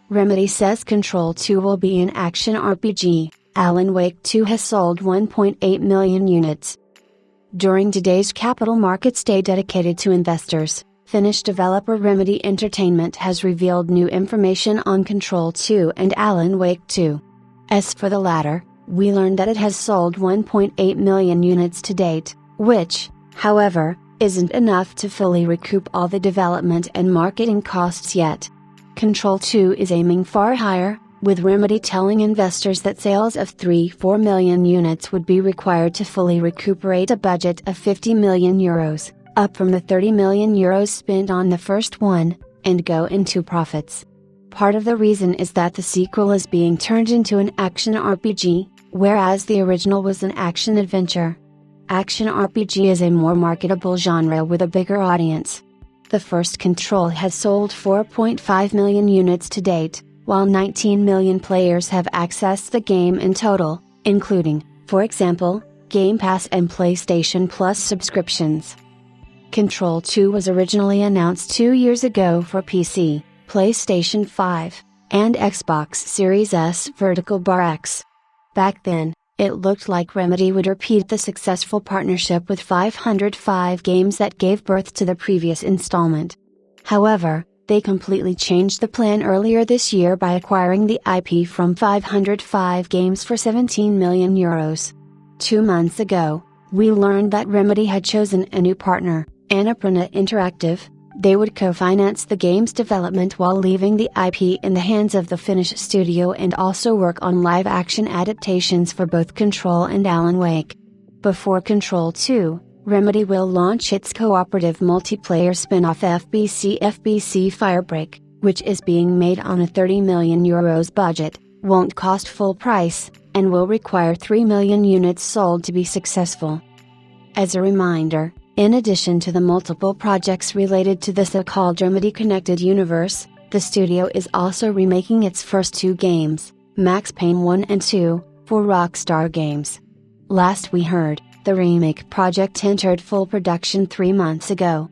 Remedy says Control 2 will be an action RPG. Alan Wake 2 has sold 1.8 million units. During today's Capital Markets Day dedicated to investors, Finnish developer Remedy Entertainment has revealed new information on Control 2 and Alan Wake 2. As for the latter, we learned that it has sold 1.8 million units to date, which, however, isn't enough to fully recoup all the development and marketing costs yet. Control 2 is aiming far higher, with Remedy telling investors that sales of 3-4 million units would be required to fully recuperate a budget of 50 million euros, up from the 30 million euros spent on the first one, and go into profits. Part of the reason is that the sequel is being turned into an action RPG, whereas the original was an action adventure. Action RPG is a more marketable genre with a bigger audience. The first Control has sold 4.5 million units to date, while 19 million players have accessed the game in total, including, for example, Game Pass and PlayStation Plus subscriptions. Control 2 was originally announced 2 years ago for PC, PlayStation 5, and Xbox Series S Vertical Bar X. Back then, it looked like Remedy would repeat the successful partnership with 505 Games that gave birth to the previous installment. However, they completely changed the plan earlier this year by acquiring the IP from 505 Games for 17 million euros. 2 months ago, we learned that Remedy had chosen a new partner, Annapurna Interactive. They would co-finance the game's development while leaving the IP in the hands of the Finnish studio and also work on live-action adaptations for both Control and Alan Wake. Before Control 2, Remedy will launch its cooperative multiplayer spin-off FBC Firebreak, which is being made on a 30 million euros budget, won't cost full price, and will require 3 million units sold to be successful. As a reminder, in addition to the multiple projects related to the so-called Remedy Connected Universe, the studio is also remaking its first 2 games, Max Payne 1 and 2, for Rockstar Games. Last we heard, the remake project entered full production 3 months ago.